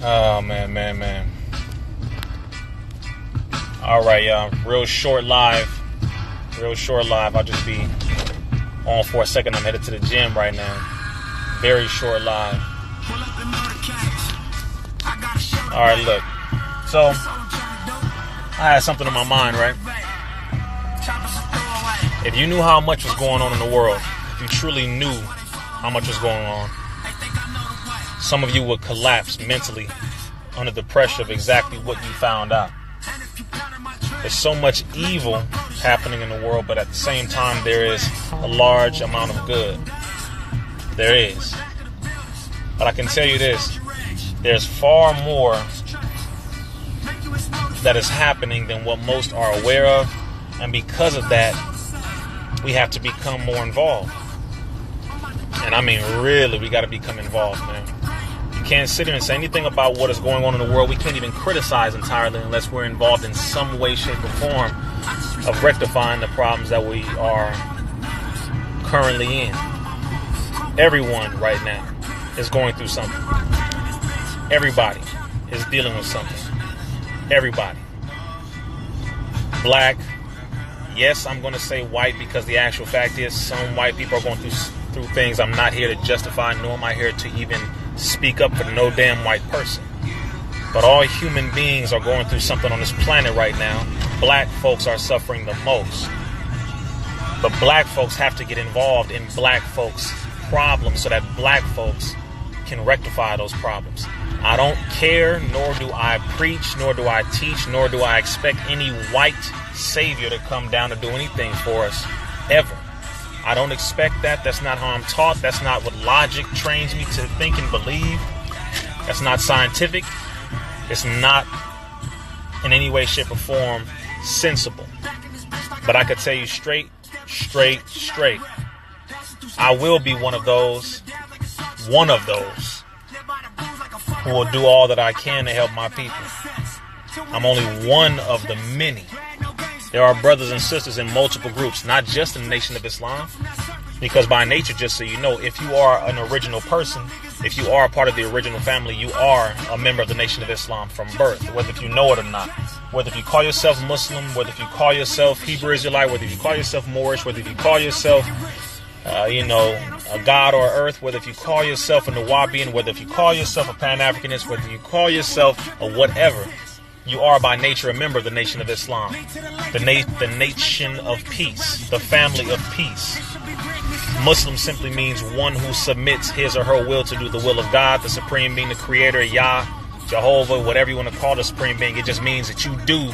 Oh, man. All right, y'all. Real short live. I'll just be on for a second. I'm headed to the gym right now. Very short live. All right, look. So, I had something on my mind, right? If you knew how much was going on in the world, if you truly knew how much was going on, some of you would collapse mentally under the pressure of exactly what you found out. There's so much evil happening in the world, but at the same time, there is a large amount of good. There is. But I can tell you this, there's far more that is happening than what most are aware of, and because of that, we have to become more involved. And I mean, really, we got to become involved, man. You can't sit here and say anything about what is going on in the world. We can't even criticize entirely unless we're involved in some way, shape, or form of rectifying the problems that we are currently in. Everyone right now is going through something. Everybody is dealing with something. Everybody. Black. Yes, I'm going to say white because the actual fact is some white people are going through things. I'm not here to justify, nor am I here to even speak up for no damn white person. But all human beings are going through something on this planet right now. Black folks are suffering the most. But black folks have to get involved in black folks' problems so that black folks can rectify those problems. I don't care, nor do I preach, nor do I teach, nor do I expect any white savior to come down to do anything for us, ever. I don't expect that. That's not how I'm taught. That's not what logic trains me to think and believe. That's not scientific. It's not in any way, shape, or form sensible. But I could tell you straight, I will be one of those who will do all that I can to help my people. I'm only one of the many. There are brothers and sisters in multiple groups, not just in the Nation of Islam. Because by nature, just so you know, if you are an original person, if you are a part of the original family, you are a member of the Nation of Islam from birth, whether if you know it or not. Whether if you call yourself Muslim, whether if you call yourself Hebrew Israelite, whether if you call yourself Moorish, whether if you call yourself, a God or earth, whether if you call yourself a Nawabian, whether if you call yourself a Pan-Africanist, whether you call yourself a whatever, you are by nature a member of the Nation of Islam, the nation of peace, the family of peace. Muslim simply means one who submits his or her will to do the will of God, the Supreme Being, the Creator, Yah, Jehovah, whatever you want to call the Supreme Being. It just means that you do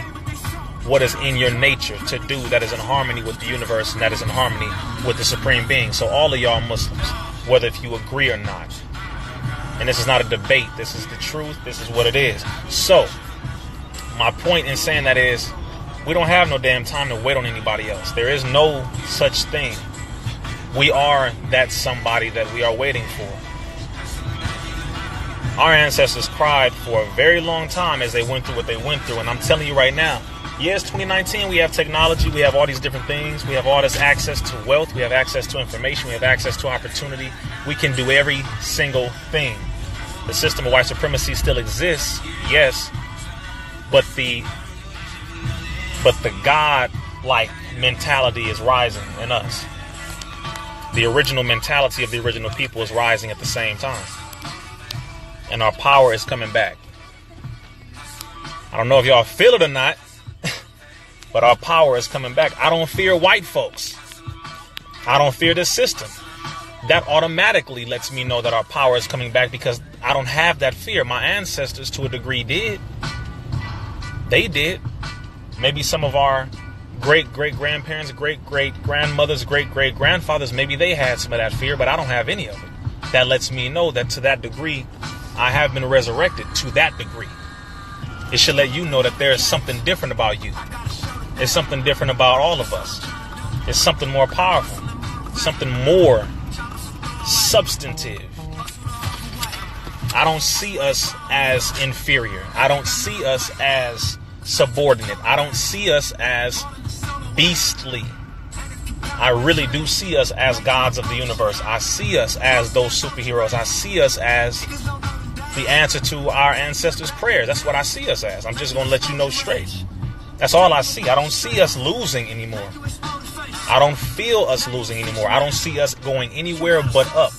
what is in your nature to do, that is in harmony with the universe and that is in harmony with the Supreme Being. So all of y'all Muslims, whether if you agree or not, and this is not a debate, this is the truth, this is what it is. So my point in saying that is, we don't have no damn time to wait on anybody else. There is no such thing. We are that somebody that we are waiting for. Our ancestors cried for a very long time as they went through what they went through. And I'm telling you right now, yes, 2019, we have technology. We have all these different things. We have all this access to wealth. We have access to information. We have access to opportunity. We can do every single thing. The system of white supremacy still exists, yes, but the God-like mentality is rising in us. The original mentality of the original people is rising at the same time. And our power is coming back. I don't know if y'all feel it or not, but our power is coming back. I don't fear white folks. I don't fear this system. That automatically lets me know that our power is coming back because I don't have that fear. My ancestors, to a degree, did. They did. Maybe some of our great-great-grandparents, great-great-grandmothers, great-great-grandfathers, maybe they had some of that fear, but I don't have any of it. That lets me know that to that degree, I have been resurrected to that degree. It should let you know that there is something different about you. There's something different about all of us. There's something more powerful, something more substantive. I don't see us as inferior. I don't see us as subordinate. I don't see us as beastly. I really do see us as gods of the universe. I see us as those superheroes. I see us as the answer to our ancestors' prayers. That's what I see us as. I'm just going to let you know straight. That's all I see. I don't see us losing anymore. I don't feel us losing anymore. I don't see us going anywhere but up.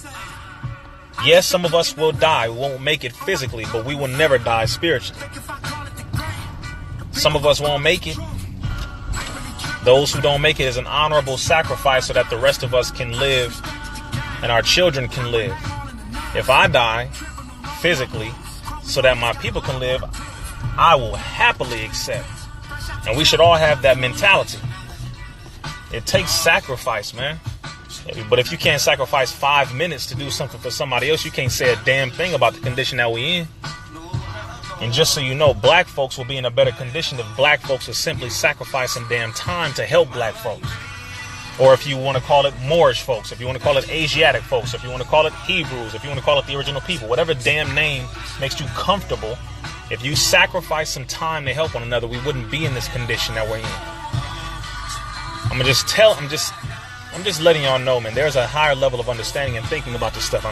Yes, some of us will die. We won't make it physically, but we will never die spiritually. Some of us won't make it. Those who don't make it is an honorable sacrifice so that the rest of us can live and our children can live. If I die physically so that my people can live, I will happily accept. And we should all have that mentality. It takes sacrifice, man. But if you can't sacrifice 5 minutes to do something for somebody else, you can't say a damn thing about the condition that we in. And just so you know, black folks will be in a better condition if black folks are simply sacrificing damn time to help black folks. Or if you want to call it Moorish folks, if you want to call it Asiatic folks, if you want to call it Hebrews, if you want to call it the original people, whatever damn name makes you comfortable, if you sacrifice some time to help one another, we wouldn't be in this condition that we're in. I'm just letting y'all know, man, there's a higher level of understanding and thinking about this stuff.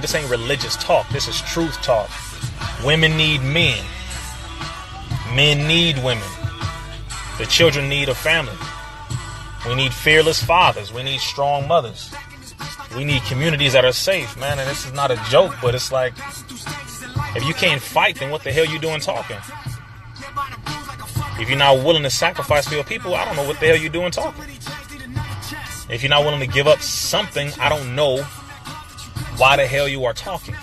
This ain't religious talk. This is truth talk. Women need men. Men need women. The children need a family. We need fearless fathers. We need strong mothers. We need communities that are safe, man. And this is not a joke, but it's like, if you can't fight, then what the hell you doing talking? If you're not willing to sacrifice for your people, I don't know what the hell you doing talking. If you're not willing to give up something, I don't know why the hell you are talking.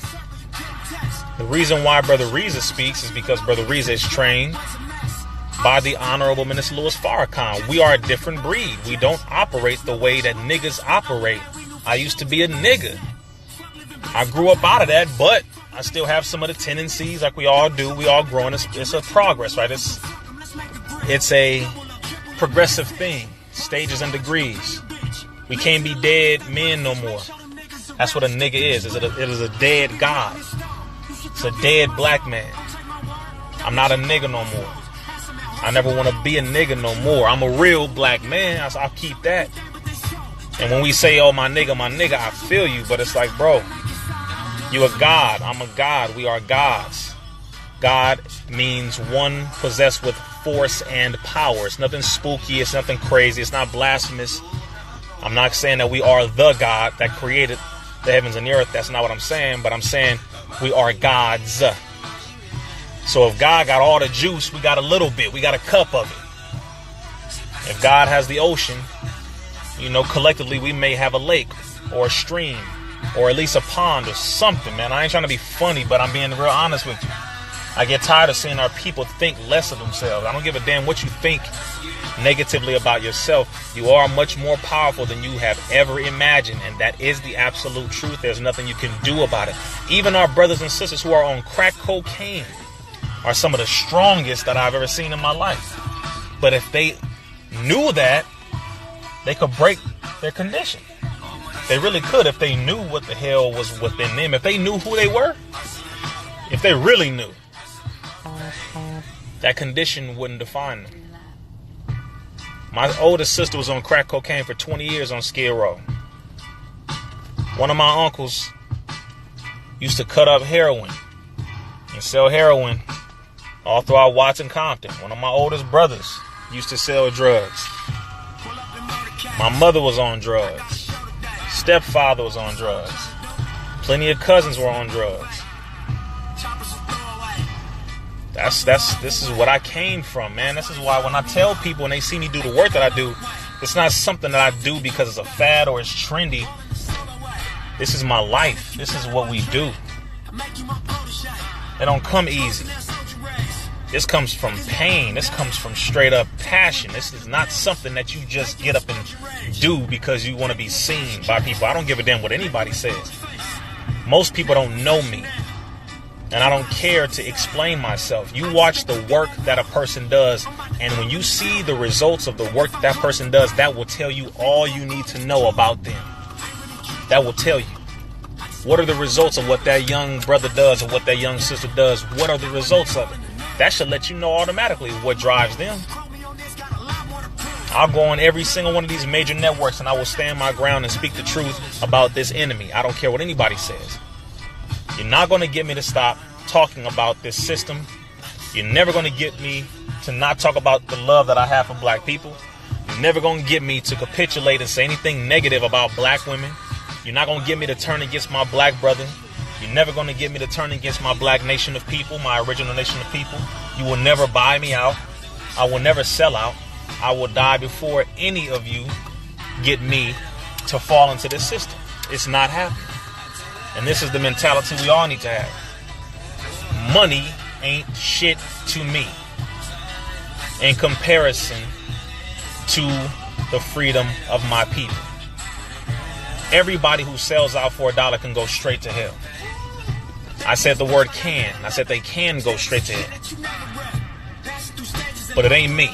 The reason why Brother Rizza speaks is because Brother Rizza is trained by the Honorable Minister Louis Farrakhan. We are a different breed. We don't operate the way that niggas operate. I used to be a nigga. I grew up out of that, but I still have some of the tendencies like we all do. We all growing. It's a progress, right? It's a progressive thing. Stages and degrees. We can't be dead men no more. That's what a nigga is. It is a dead God. It's a dead black man. I'm not a nigga no more. I never want to be a nigga no more. I'm a real black man. I'll keep that. And when we say, oh, my nigga, I feel you. But it's like, bro, you a God. I'm a God. We are gods. God means one possessed with force and power. It's nothing spooky. It's nothing crazy. It's not blasphemous. I'm not saying that we are the God that created the heavens and the earth. That's not what I'm saying. But I'm saying we are gods. So if God got all the juice, we got a little bit. We got a cup of it. If God has the ocean, collectively we may have a lake or a stream or at least a pond or something, man. I ain't trying to be funny, but I'm being real honest with you. I get tired of seeing our people think less of themselves. I don't give a damn what you think negatively about yourself. You are much more powerful than you have ever imagined, and that is the absolute truth. There's nothing you can do about it. Even our brothers and sisters who are on crack cocaine are some of the strongest that I've ever seen in my life. But if they knew that, they could break their condition. They really could if they knew what the hell was within them. If they knew who they were, if they really knew, that condition wouldn't define them. My oldest sister was on crack cocaine for 20 years on Skid Row. One of my uncles used to cut up heroin and sell heroin all throughout Watson Compton. One of my oldest brothers used to sell drugs. My mother was on drugs. Stepfather was on drugs. Plenty of cousins were on drugs. This is what I came from, man. This is why when I tell people and they see me do the work that I do, it's not something that I do because it's a fad or it's trendy. This is my life. This is what we do. It don't come easy. This comes from pain. This comes from straight up passion. This is not something that you just get up and do because you want to be seen by people. I don't give a damn what anybody says. Most people don't know me. And I don't care to explain myself. You watch the work that a person does, and when you see the results of the work that person does, that will tell you all you need to know about them. That will tell you. What are the results of what that young brother does or what that young sister does? What are the results of it? That should let you know automatically what drives them. I'll go on every single one of these major networks and I will stand my ground and speak the truth about this enemy. I don't care what anybody says. You're not going to get me to stop talking about this system. You're never going to get me to not talk about the love that I have for black people. You're never going to get me to capitulate and say anything negative about black women. You're not going to get me to turn against my black brother. You're never going to get me to turn against my black nation of people, my original nation of people. You will never buy me out. I will never sell out. I will die before any of you get me to fall into this system. It's not happening. And this is the mentality we all need to have. Money ain't shit to me in comparison to the freedom of my people. Everybody who sells out for $1 can go straight to hell. I said the word can. I said they can go straight to hell. But it ain't me.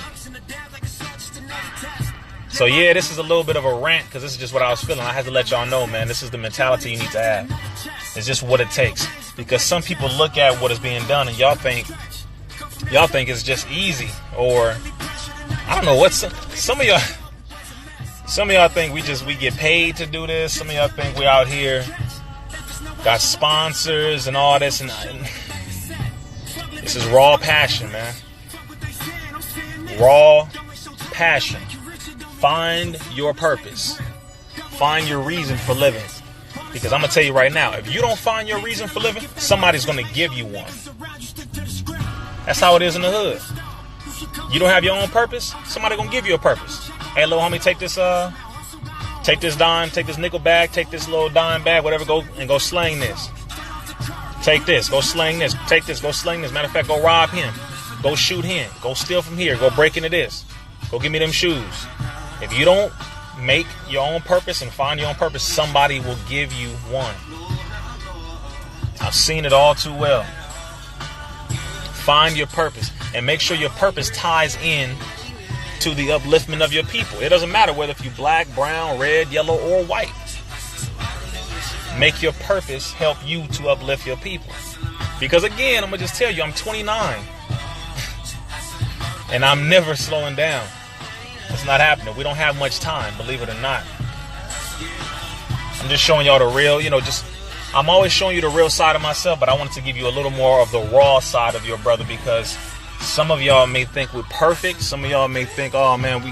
So yeah, this is a little bit of a rant because this is just what I was feeling. I had to let y'all know, man, this is the mentality you need to have. It's just what it takes. Because some people look at what is being done and y'all think it's just easy. Or I don't know what some of y'all think we get paid to do this. Some of y'all think we out here got sponsors and all this, and this is raw passion, man. Raw passion. Find your purpose. Find your reason for living. Because I'm going to tell you right now, if you don't find your reason for living, somebody's going to give you one. That's how it is in the hood. You don't have your own purpose, somebody going to give you a purpose. Hey, little homie, take this dime, take this nickel bag, take this little dime bag, whatever, go slang this. Take this, go slang this. Take this, go slang this. Matter of fact, go rob him. Go shoot him. Go steal from here. Go break into this. Go give me them shoes. If you don't make your own purpose and find your own purpose, somebody will give you one. I've seen it all too well. Find your purpose and make sure your purpose ties in to the upliftment of your people. It doesn't matter whether if you're black, brown, red, yellow, or white. Make your purpose help you to uplift your people. Because again, I'm going to just tell you, I'm 29. And I'm never slowing down. It's not happening. We don't have much time, believe it or not. I'm just showing y'all the real, I'm always showing you the real side of myself, but I wanted to give you a little more of the raw side of your brother, because some of y'all may think we're perfect. Some of y'all may think, oh man,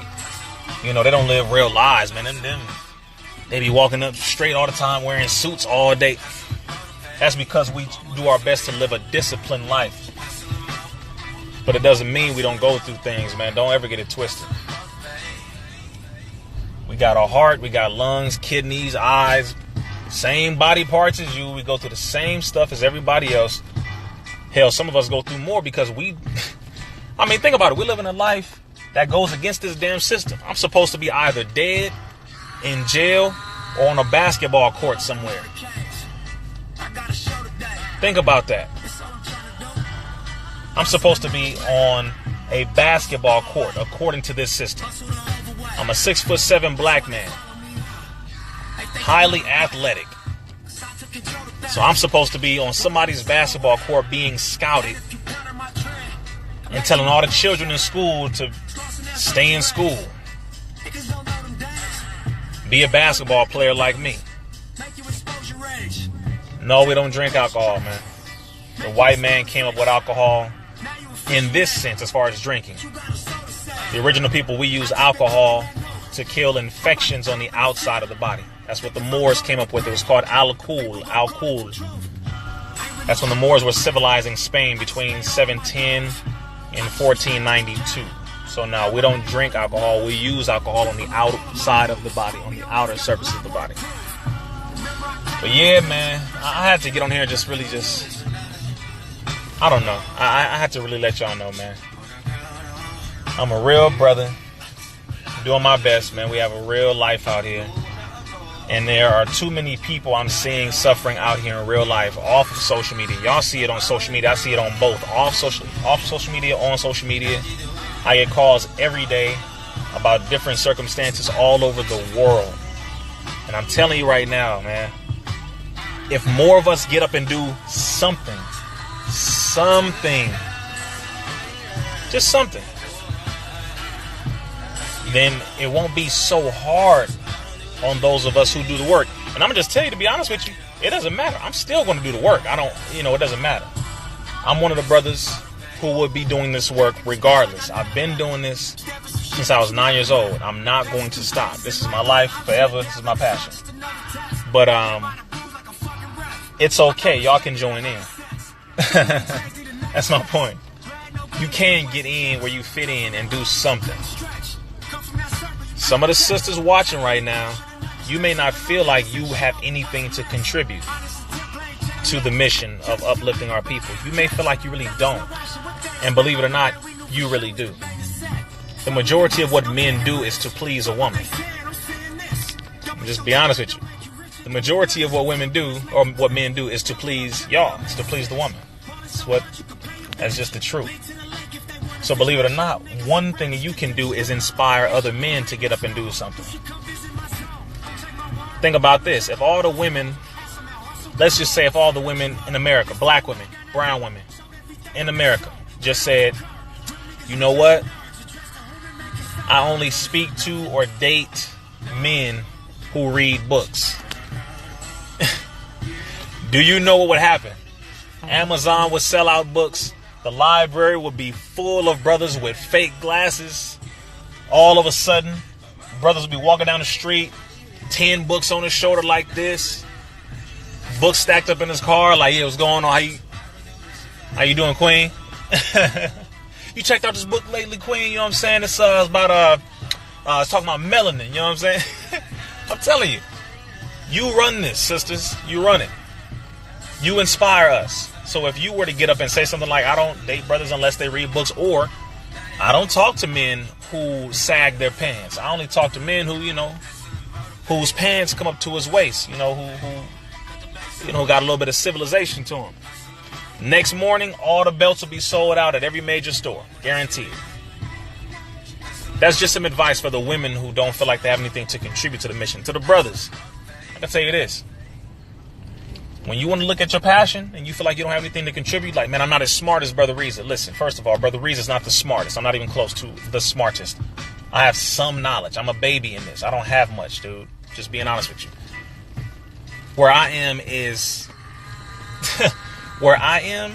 they don't live real lives, man. They be walking up straight all the time, wearing suits all day. That's because we do our best to live a disciplined life. But it doesn't mean we don't go through things, man. Don't ever get it twisted. We got a heart, we got lungs, kidneys, eyes, same body parts as you. We go through the same stuff as everybody else. Hell, some of us go through more because think about it. We live in a life that goes against this damn system. I'm supposed to be either dead, in jail, or on a basketball court somewhere. Think about that. I'm supposed to be on a basketball court according to this system. I'm a 6'7" black man, highly athletic. So I'm supposed to be on somebody's basketball court being scouted and telling all the children in school to stay in school. Be a basketball player like me. No, we don't drink alcohol, man. The white man came up with alcohol in this sense as far as drinking. The original people, we use alcohol to kill infections on the outside of the body. That's what the Moors came up with. It was called alcohol. That's when the Moors were civilizing Spain between 710 and 1492. So now we don't drink alcohol. We use alcohol on the outside of the body, on the outer surface of the body. But yeah, man, I had to get on here and I don't know. I had to really let y'all know, man. I'm a real brother. I'm doing my best, man. We have a real life out here. And there are too many people I'm seeing suffering out here in real life off of social media. Y'all see it on social media. I see it on both. Off social media, on social media. I get calls every day about different circumstances all over the world. And I'm telling you right now, man, if more of us get up and do something, just something, then it won't be so hard on those of us who do the work. And I'm gonna just tell you, to be honest with you, it doesn't matter. I'm still going to do the work. It doesn't matter. I'm one of the brothers who would be doing this work regardless. I've been doing this since I was 9 years old. I'm not going to stop. This is my life forever. This is my passion. But it's okay. Y'all can join in. That's my point. You can get in where you fit in and do something. Some of the sisters watching right now, you may not feel like you have anything to contribute to the mission of uplifting our people. You may feel like you really don't. And believe it or not, you really do. The majority of what men do is to please a woman. Just be honest with you. The majority of what women do, or what men do, is to please y'all. It's to please the woman. That's just the truth. So believe it or not, one thing that you can do is inspire other men to get up and do something. Think about this. If all the women, let's just say if all the women in America, black women, brown women in America, just said, you know what? I only speak to or date men who read books. Do you know what would happen? Amazon would sell out books. The library would be full of brothers with fake glasses. All of a sudden, brothers would be walking down the street, 10 books on his shoulder like this. Books stacked up in his car like, yeah, what's going on? How you doing, Queen? You checked out this book lately, Queen? You know what I'm saying? It's about it's talking about melanin. You know what I'm saying? I'm telling you, you run this, sisters. You run it. You inspire us. So if you were to get up and say something like, I don't date brothers unless they read books, or I don't talk to men who sag their pants. I only talk to men who, whose pants come up to his waist. Who got a little bit of civilization to them. Next morning, all the belts will be sold out at every major store. Guaranteed. That's just some advice for the women who don't feel like they have anything to contribute to the mission. To the brothers, I can tell you this. When you want to look at your passion and you feel like you don't have anything to contribute, like, man, I'm not as smart as Brother Rizza. Listen, first of all, Brother Rizza is not the smartest. I'm not even close to the smartest. I have some knowledge. I'm a baby in this. I don't have much, dude. Just being honest with you. Where I am is... where I am,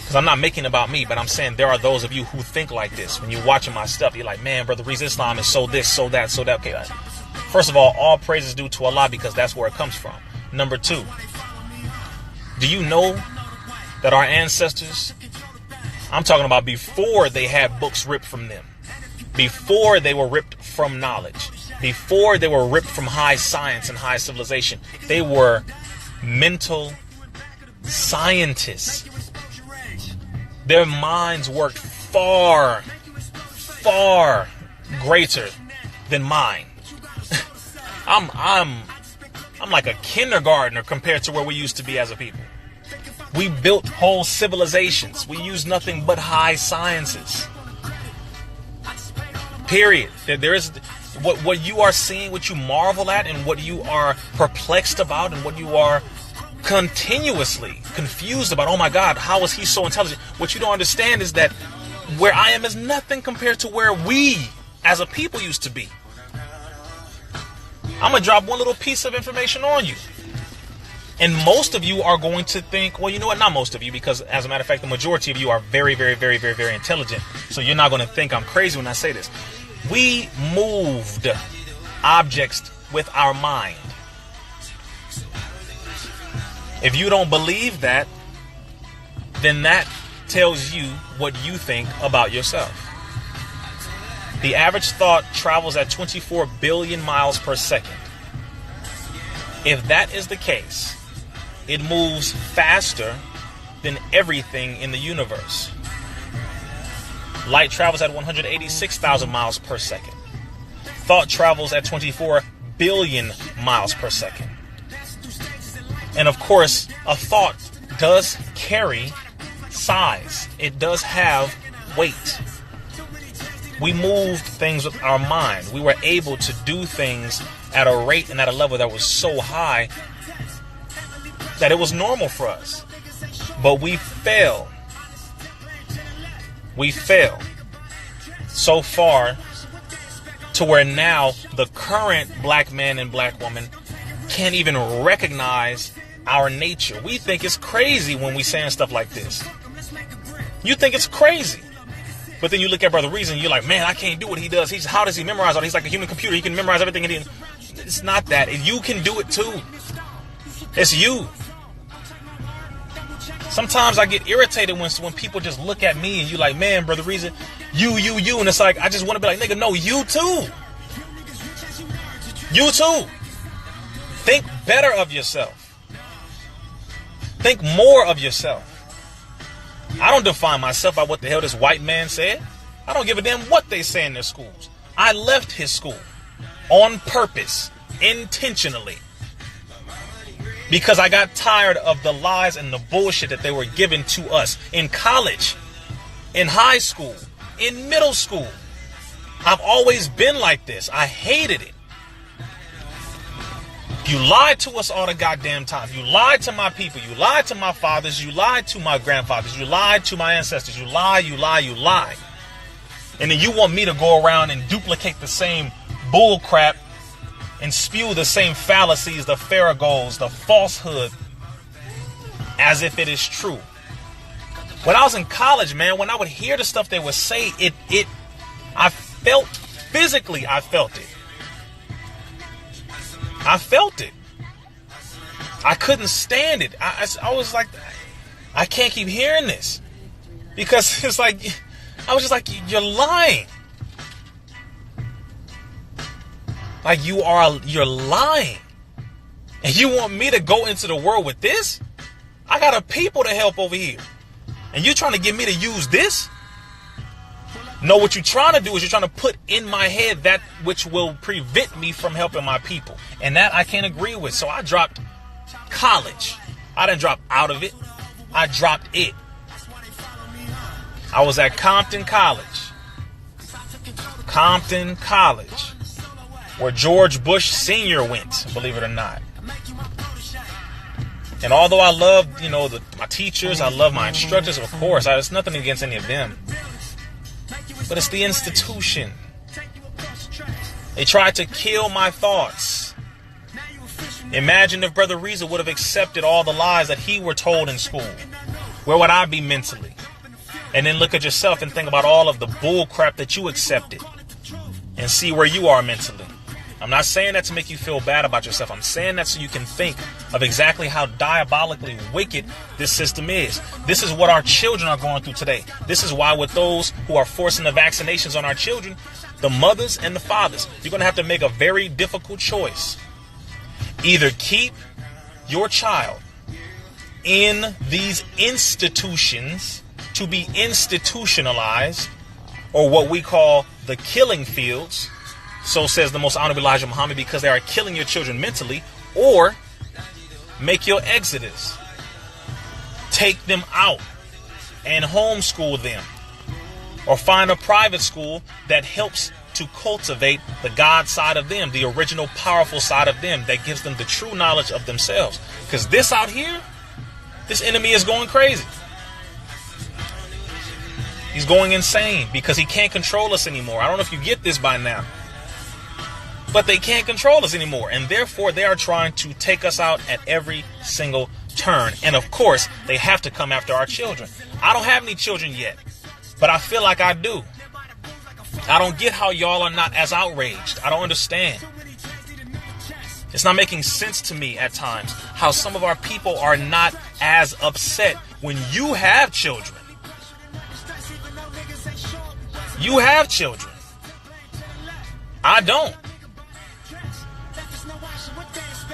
because I'm not making it about me, but I'm saying there are those of you who think like this. When you're watching my stuff, you're like, man, Brother Rizza, Islam is so this, so that, so that. Okay, first of all praise is due to Allah, because that's where it comes from. Number two, do you know that our ancestors, I'm talking about before they had books ripped from them, before they were ripped from knowledge, before they were ripped from high science and high civilization, they were mental scientists. Their minds worked far, far greater than mine. I'm like a kindergartner compared to where we used to be as a people. We built whole civilizations. We used nothing but high sciences. Period. There is what you are seeing, what you marvel at, and what you are perplexed about, and what you are continuously confused about. Oh my God, how is he so intelligent? What you don't understand is that where I am is nothing compared to where we as a people used to be. I'm gonna drop one little piece of information on you, and most of you are going to think, well, you know what, not most of you, because as a matter of fact, the majority of you are very, very, very, very, very intelligent, so you're not going to think I'm crazy when I say this. We moved objects with our mind. If you don't believe that, then that tells you what you think about yourself. The average thought travels at 24 billion miles per second. If that is the case, it moves faster than everything in the universe. Light travels at 186,000 miles per second. Thought travels at 24 billion miles per second. And of course, a thought does carry size. It does have weight. We moved things with our mind. We were able to do things at a rate and at a level that was so high that it was normal for us. But we failed. We failed so far to where now the current black man and black woman can't even recognize our nature. We think it's crazy when we saying stuff like this. You think it's crazy. But then you look at Brother Rizza and you're like, man, I can't do what he does. How does he memorize all? He's like a human computer. He can memorize everything. It's not that. You can do it too. It's you. Sometimes I get irritated when people just look at me and you like, man, Brother Rizza, you. And it's like, I just want to be like, nigga, no, you too. You too. Think better of yourself. Think more of yourself. I don't define myself by what the hell this white man said. I don't give a damn what they say in their schools. I left his school on purpose, intentionally, because I got tired of the lies and the bullshit that they were giving to us in college, in high school, in middle school. I've always been like this. I hated it. You lied to us all the goddamn time. You lied to my people. You lied to my fathers. You lied to my grandfathers. You lied to my ancestors. You lie. And then you want me to go around and duplicate the same bull crap and spew the same fallacies, the farragos, the falsehood, as if it is true. When I was in college, man, when I would hear the stuff they would say, I felt physically, I felt it. I felt it. I couldn't stand it. I was like, I can't keep hearing this. Because it's like, I was just like, you're lying. Like you're lying. And you want me to go into the world with this? I got a people to help over here. And you trying to get me to use this? No, what you're trying to do is you're trying to put in my head that which will prevent me from helping my people. And that I can't agree with. So I dropped college. I didn't drop out of it. I dropped it. I was at Compton College. Compton College. Where George Bush Sr. went, believe it or not. And although I love, my teachers, I love my instructors, of course. There's nothing against any of them. But it's the institution. They tried to kill my thoughts. Imagine if Brother Rizza would have accepted all the lies that he were told in school. Where would I be mentally? And then look at yourself and think about all of the bull crap that you accepted. And see where you are mentally. I'm not saying that to make you feel bad about yourself. I'm saying that so you can think of exactly how diabolically wicked this system is. This is what our children are going through today. This is why with those who are forcing the vaccinations on our children, the mothers and the fathers, you're going to have to make a very difficult choice. Either keep your child in these institutions to be institutionalized, or what we call the killing fields. So says the most honorable Elijah Muhammad, because they are killing your children mentally, or make your exodus. Take them out and homeschool them, or find a private school that helps to cultivate the God side of them, the original powerful side of them that gives them the true knowledge of themselves. Because this out here, this enemy is going crazy. He's going insane because he can't control us anymore. I don't know if you get this by now. But they can't control us anymore. And therefore, they are trying to take us out at every single turn. And of course, they have to come after our children. I don't have any children yet, but I feel like I do. I don't get how y'all are not as outraged. I don't understand. It's not making sense to me at times how some of our people are not as upset when you have children. You have children. I don't.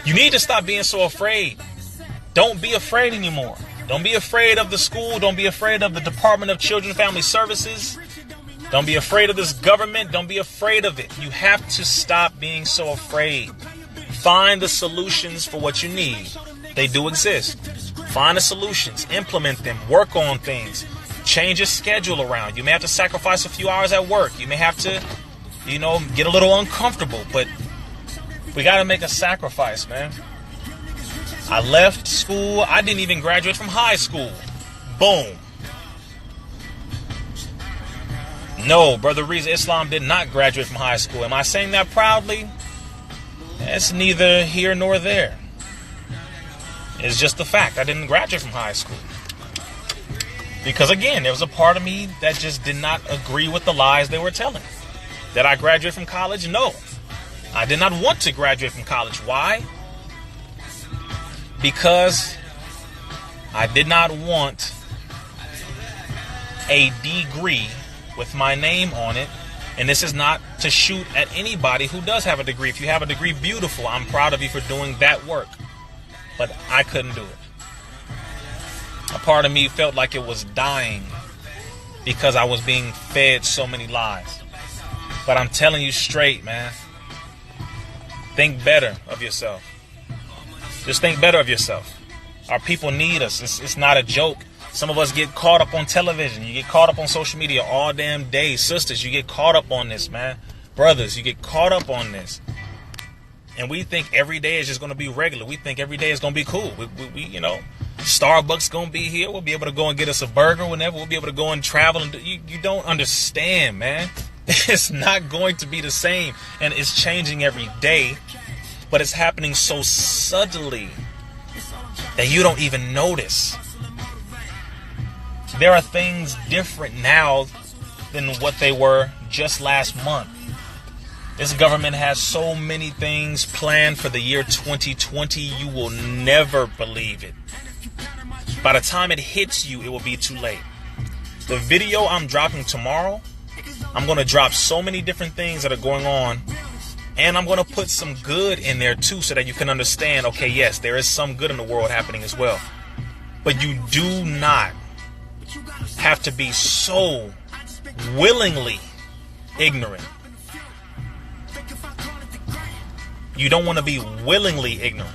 You need to stop being so afraid. Don't be afraid anymore. Don't be afraid of the school. Don't be afraid of the Department of Children and Family Services. Don't be afraid of this government. Don't be afraid of it. You have to stop being so afraid. Find the solutions for what you need. They do exist. Find the solutions. Implement them. Work on things. Change your schedule around. You may have to sacrifice a few hours at work. You may have to, get a little uncomfortable, but we got to make a sacrifice, man. I left school. I didn't even graduate from high school. Boom. No, Brother Rizza Islam did not graduate from high school. Am I saying that proudly? It's neither here nor there. It's just the fact. I didn't graduate from high school. Because again, there was a part of me that just did not agree with the lies they were telling. Did I graduate from college? No. I did not want to graduate from college. Why? Because I did not want a degree with my name on it. And this is not to shoot at anybody who does have a degree. If you have a degree, beautiful. I'm proud of you for doing that work. But I couldn't do it. A part of me felt like it was dying because I was being fed so many lies. But I'm telling you straight, man. Think better of yourself. Just think better of yourself. Our people need us. It's not a joke. Some of us get caught up on television. You get caught up on social media all damn day. Sisters, you get caught up on this, man. Brothers, you get caught up on this. And we think every day is just going to be regular. We think every day is going to be cool. We you know, Starbucks going to be here. We'll be able to go and get us a burger whenever. We'll be able to go and travel. And you don't understand, man. It's not going to be the same. And it's changing every day. But it's happening so subtly that you don't even notice. There are things different now than what they were just last month. This government has so many things planned for the year 2020, you will never believe it. By the time it hits you, it will be too late. The video I'm dropping tomorrow, I'm going to drop so many different things that are going on. And I'm going to put some good in there too so that you can understand, okay, yes, there is some good in the world happening as well. But you do not have to be so willingly ignorant. You don't want to be willingly ignorant.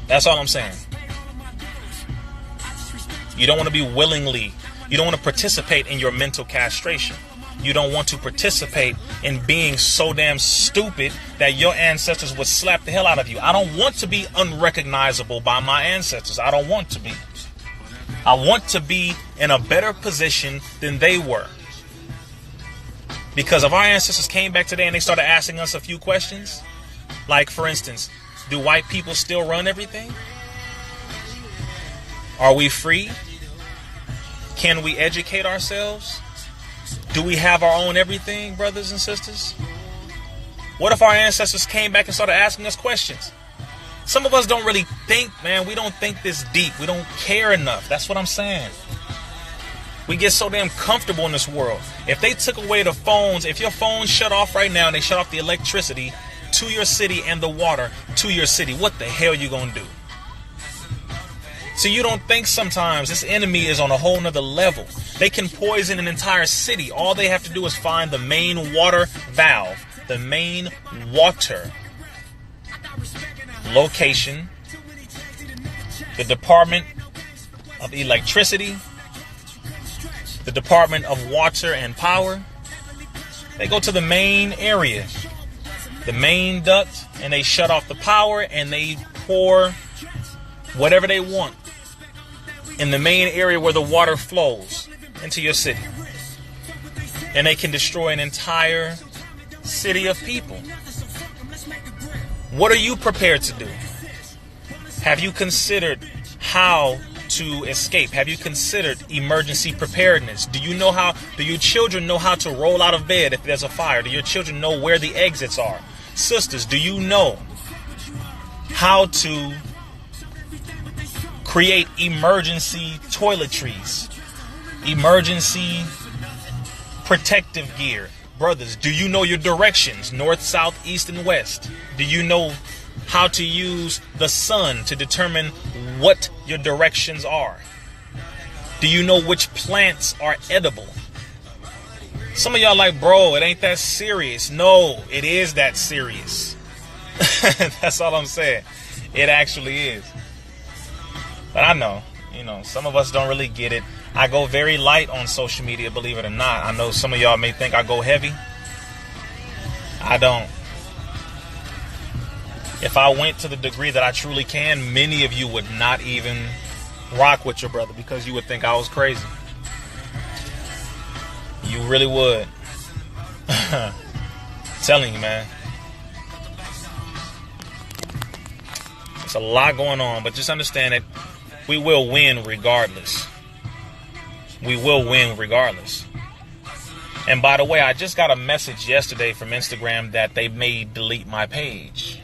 That's all I'm saying. You don't want to be willingly. You don't want to participate in your mental castration. You don't want to participate in being so damn stupid that your ancestors would slap the hell out of you. I don't want to be unrecognizable by my ancestors. I don't want to be. I want to be in a better position than they were. Because if our ancestors came back today and they started asking us a few questions, like, for instance, do white people still run everything? Are we free? Can we educate ourselves? Do we have our own everything, brothers and sisters? What if our ancestors came back and started asking us questions? Some of us don't really think, man. We don't think this deep. We don't care enough. That's what I'm saying. We get so damn comfortable in this world. If they took away the phones, if your phone shut off right now and they shut off the electricity to your city and the water to your city, what the hell you gonna do? So you don't think sometimes this enemy is on a whole nother level. They can poison an entire city. All they have to do is find the main water valve, the main water location, the Department of Electricity, the Department of Water and Power. They go to the main area, the main duct, and they shut off the power and they pour whatever they want in the main area where the water flows into your city. And they can destroy an entire city of people. What are you prepared to do? Have you considered how to escape? Have you considered emergency preparedness? Do your children know how to roll out of bed if there's a fire? Do your children know where the exits are? Sisters, do you know how to create emergency toiletries, emergency protective gear? Brothers, do you know your directions, north, south, east, and west? Do you know how to use the sun to determine what your directions are? Do you know which plants are edible? Some of y'all like, bro, it ain't that serious. No, it is that serious. That's all I'm saying. It actually is. But I know, some of us don't really get it. I go very light on social media, believe it or not. I know some of y'all may think I go heavy. I don't. If I went to the degree that I truly can, many of you would not even rock with your brother because you would think I was crazy. You really would. I'm telling you, man. It's a lot going on, but just understand that we will win regardless. We will win regardless. And by the way, I just got a message yesterday from Instagram that they may delete my page.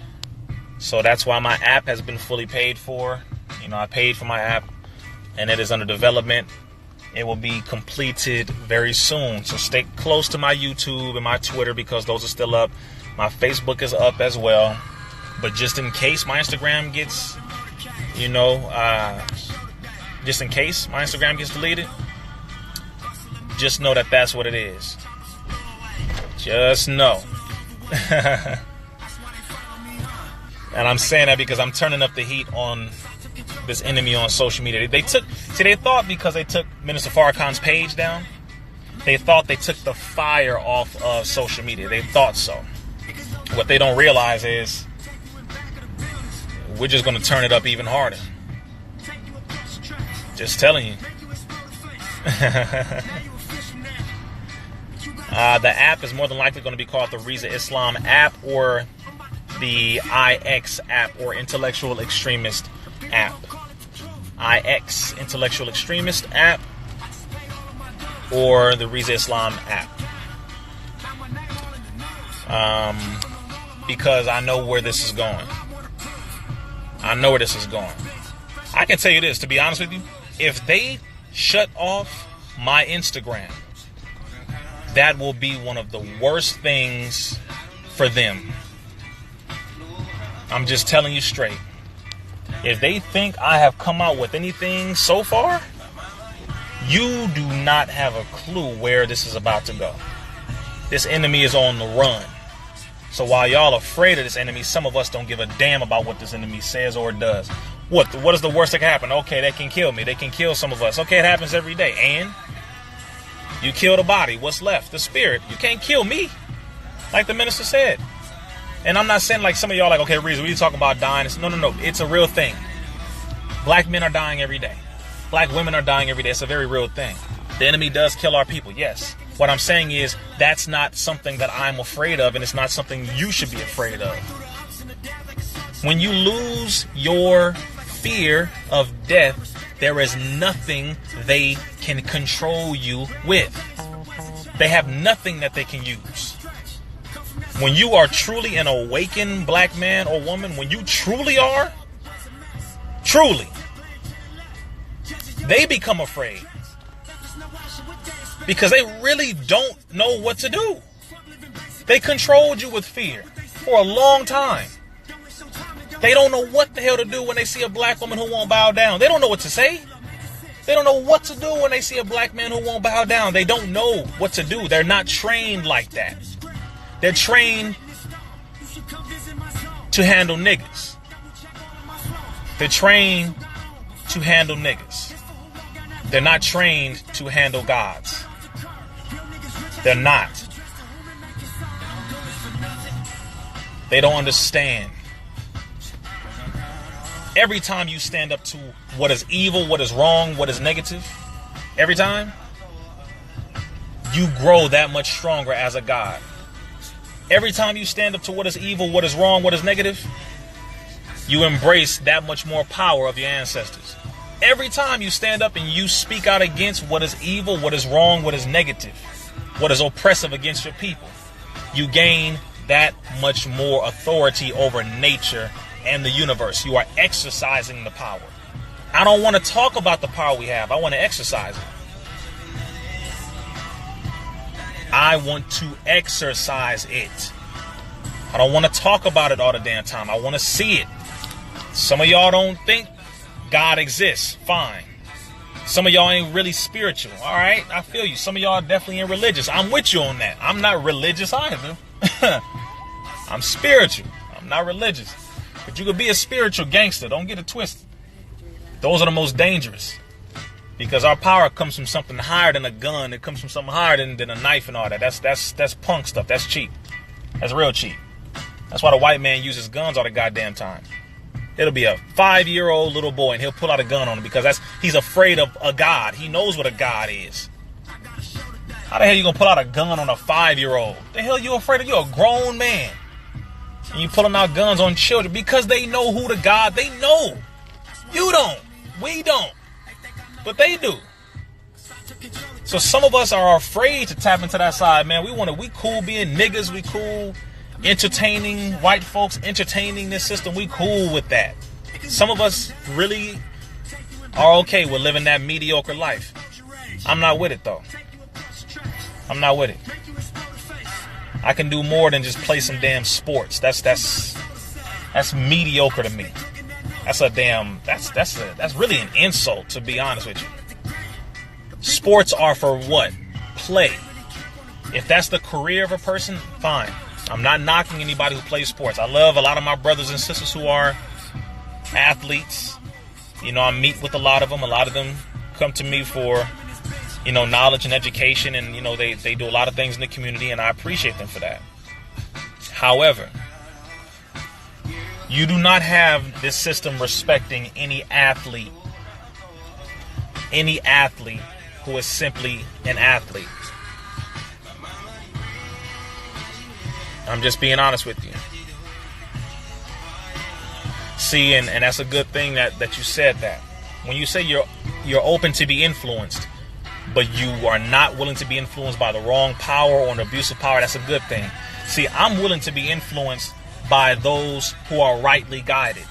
So that's why my app has been fully paid for. You know, I paid for my app and it is under development. It will be completed very soon. So stay close to my YouTube and my Twitter because those are still up. My Facebook is up as well. But just in case my Instagram gets, just in case my Instagram gets deleted, just know that that's what it is. Just know. And I'm saying that because I'm turning up the heat on this enemy on social media. They thought because they took Minister Farrakhan's page down, they thought they took the fire off of social media. They thought so. What they don't realize is we're just going to turn it up even harder. Just telling you. The app is more than likely going to be called the Rizza Islam app or the IX app or Intellectual Extremist app. IX, Intellectual Extremist app, or the Rizza Islam app. Because I know where this is going. I know where this is going. I can tell you this, to be honest with you, if they shut off my Instagram, that will be one of the worst things for them. I'm just telling you straight. If they think I have come out with anything so far, you do not have a clue where this is about to go. This enemy is on the run. So while y'all afraid of this enemy, some of us don't give a damn about what this enemy says or does. What is the worst that can happen? Okay, they can kill me. They can kill some of us. Okay, it happens every day. And you kill the body. What's left? The spirit. You can't kill me. Like the minister said. And I'm not saying like some of y'all like, okay, Rizza, what are you talking about dying? No. It's a real thing. Black men are dying every day. Black women are dying every day. It's a very real thing. The enemy does kill our people. Yes. What I'm saying is that's not something that I'm afraid of. And it's not something you should be afraid of. When you lose your fear of death, there is nothing they can control you with. They have nothing that they can use. When you are truly an awakened black man or woman, when you truly are, they become afraid. Because they really don't know what to do. They controlled you with fear for a long time. They don't know what the hell to do when they see a black woman who won't bow down. They don't know what to say. They don't know what to do when they see a black man who won't bow down. They don't know what to do. They're not trained like that. They're trained to handle niggas. They're trained to handle niggas. They're not trained to handle gods. They're not. They don't understand. Every time you stand up to what is evil, what is wrong, what is negative, every time, you grow that much stronger as a god. Every time you stand up to what is evil, what is wrong, what is negative, you embrace that much more power of your ancestors. Every time you stand up and you speak out against what is evil, what is wrong, what is negative, what is oppressive against your people, you gain that much more authority over nature and the universe. You are exercising the power. I don't want to talk about the power we have. I want to exercise it. I want to exercise it. I don't want to talk about it all the damn time. I want to see it. Some of y'all don't think God exists. Fine. Some of y'all ain't really spiritual. All right, I feel you. Some of y'all definitely ain't religious. I'm with you on that. I'm not religious either. I'm spiritual. I'm not religious. But you could be a spiritual gangster. Don't get it twisted. Those are the most dangerous. Because our power comes from something higher than a gun. It comes from something higher than a knife and all that. That's punk stuff. That's cheap. That's real cheap. That's why the white man uses guns all the goddamn time. It'll be a 5-year-old little boy and he'll pull out a gun on him because he's afraid of a god. He knows what a god is. How the hell you gonna pull out a gun on a 5-year-old? The hell you afraid of? You're a grown man. And you pulling out guns on children because they know who the God they know. You don't. We don't. But they do. So some of us are afraid to tap into that side, man. We cool being niggas. We cool entertaining white folks, entertaining this system. We cool with that. Some of us really are okay with living that mediocre life. I'm not with it, though. I'm not with it. I can do more than just play some damn sports. That's mediocre to me. That's really an insult, to be honest with you. Sports are for what? Play. If that's the career of a person, fine. I'm not knocking anybody who plays sports. I love a lot of my brothers and sisters who are athletes. You know, I meet with a lot of them. A lot of them come to me for, you know, knowledge and education, and, you know, they do a lot of things in the community, and I appreciate them for that. However, you do not have this system respecting any athlete who is simply an athlete. I'm just being honest with you. See, and that's a good thing that you said that. When you say you're open to be influenced, but you are not willing to be influenced by the wrong power or an abusive power, that's a good thing. See, I'm willing to be influenced by those who are rightly guided.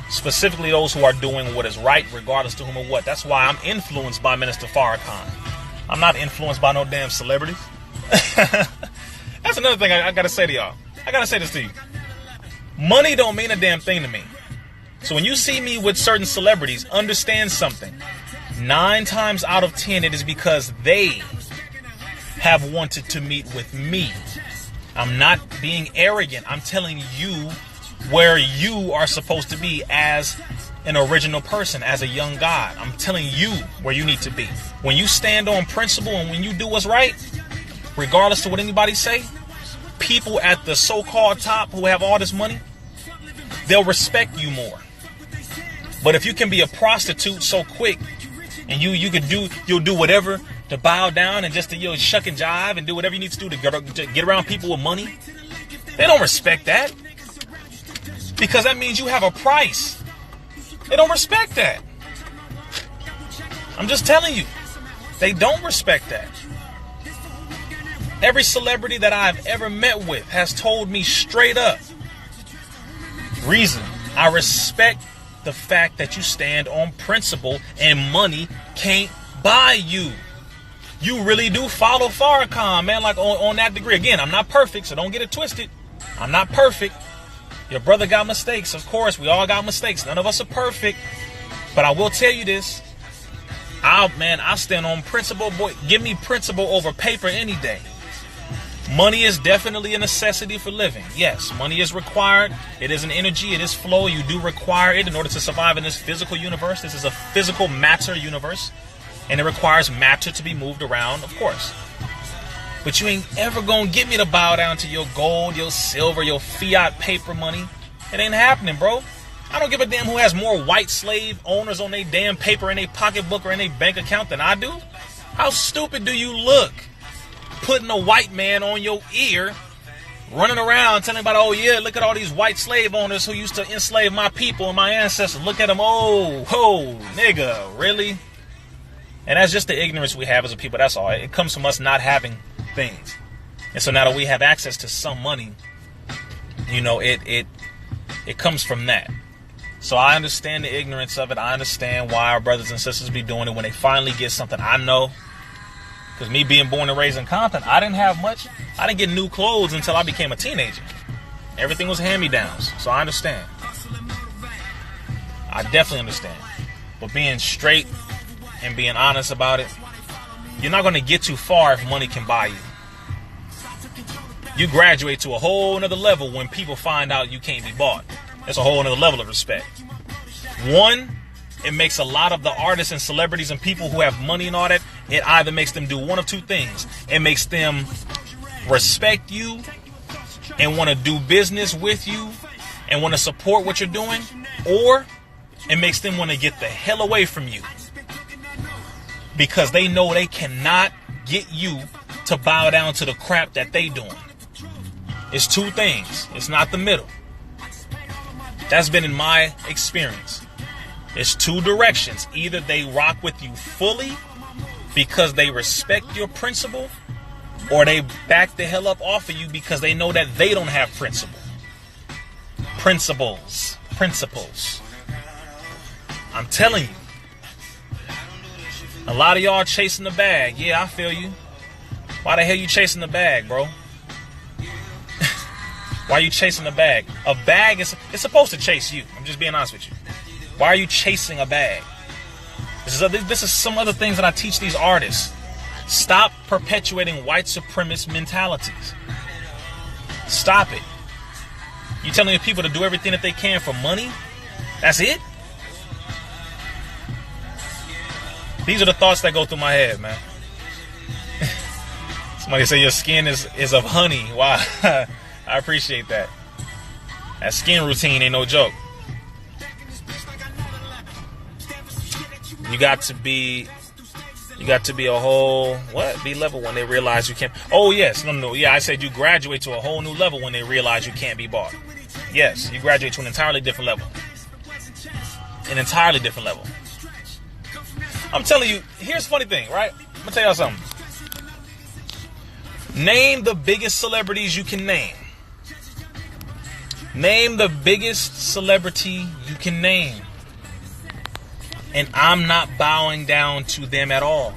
Specifically those who are doing what is right, regardless to whom or what. That's why I'm influenced by Minister Farrakhan. I'm not influenced by no damn celebrities. That's another thing I gotta say to y'all. I gotta say this to you. Money don't mean a damn thing to me. So when you see me with certain celebrities, understand something. 9 times out of 10, it is because they have wanted to meet with me. I'm not being arrogant. I'm telling you where you are supposed to be as an original person, as a young God. I'm telling you where you need to be. When you stand on principle and when you do what's right, regardless of what anybody say, people at the so-called top who have all this money, they'll respect you more. But if you can be a prostitute so quick, and you'll do whatever to bow down and just to shuck and jive and do whatever you need to do to get around people with money, they don't respect that. Because that means you have a price. They don't respect that. I'm just telling you. They don't respect that. Every celebrity that I've ever met with has told me straight up, Rizza, I respect the fact that you stand on principle and money can't buy you. You really do follow Farrakhan, man, like on that degree. Again, I'm not perfect, so don't get it twisted. I'm not perfect. Your brother got mistakes. Of course, we all got mistakes. None of us are perfect. But I will tell you this. I stand on principle, boy. Give me principle over paper any day. Money is definitely a necessity for living. Yes, money is required. It is an energy. It is flow. You do require it in order to survive in this physical universe. This is a physical matter universe. And it requires matter to be moved around, of course. But you ain't ever gonna get me to bow down to your gold, your silver, your fiat paper money. It ain't happening, bro. I don't give a damn who has more white slave owners on their damn paper in their pocketbook or in their bank account than I do. How stupid do you look? Putting a white man on your ear, running around telling about, oh yeah, look at all these white slave owners who used to enslave my people and my ancestors. Look at them. Oh, nigga, really? And that's just the ignorance we have as a people. That's all. It comes from us not having things. And so now that we have access to some money, it comes from that. So I understand the ignorance of it. I understand why our brothers and sisters be doing it when they finally get something. I know. Because me being born and raised in Compton, I didn't have much. I didn't get new clothes until I became a teenager. Everything was hand-me-downs. So I understand. I definitely understand. But being straight and being honest about it, you're not going to get too far if money can buy you. You graduate to a whole nother level when people find out you can't be bought. It's a whole nother level of respect. One, it makes a lot of the artists and celebrities and people who have money and all that, it either makes them do one of two things. It makes them respect you and want to do business with you and want to support what you're doing, or it makes them want to get the hell away from you because they know they cannot get you to bow down to the crap that they doing. It's two things. It's not the middle. That's been in my experience. It's two directions. Either they rock with you fully because they respect your principle, or they back the hell up off of you because they know that they don't have principle. Principles. I'm telling you. A lot of y'all chasing the bag. Yeah, I feel you. Why the hell you chasing the bag, bro? Why are you chasing the bag? A bag it's supposed to chase you. I'm just being honest with you. Why are you chasing a bag? This is some other things that I teach these artists. Stop perpetuating white supremacist mentalities. Stop it. You telling people to do everything that they can for money? That's it? These are the thoughts that go through my head, man. Somebody say your skin is of honey. Wow. I appreciate that. That skin routine ain't no joke. You got to be a whole, B-level when they realize you can't. Oh, yes. No. Yeah, I said you graduate to a whole new level when they realize you can't be bought. Yes, you graduate to an entirely different level. An entirely different level. I'm telling you, here's the funny thing, right? I'm going to tell y'all something. Name the biggest celebrities you can name. Name the biggest celebrity you can name. And I'm not bowing down to them at all.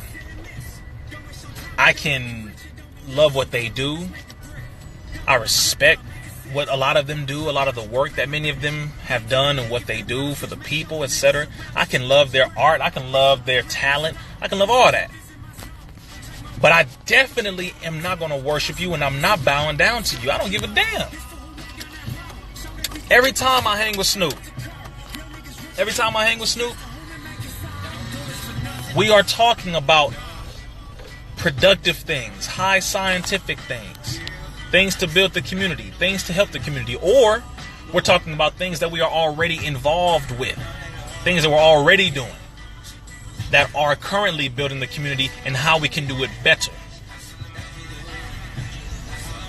I can love what they do. I respect what a lot of them do, a lot of the work that many of them have done and what they do for the people, etc. I can love their art. I can love their talent. I can love all that. But I definitely am not going to worship you, and I'm not bowing down to you. I don't give a damn. Every time I hang with Snoop, we are talking about productive things, high scientific things, things to build the community, things to help the community, or we're talking about things that we are already involved with, things that we're already doing, that are currently building the community and how we can do it better.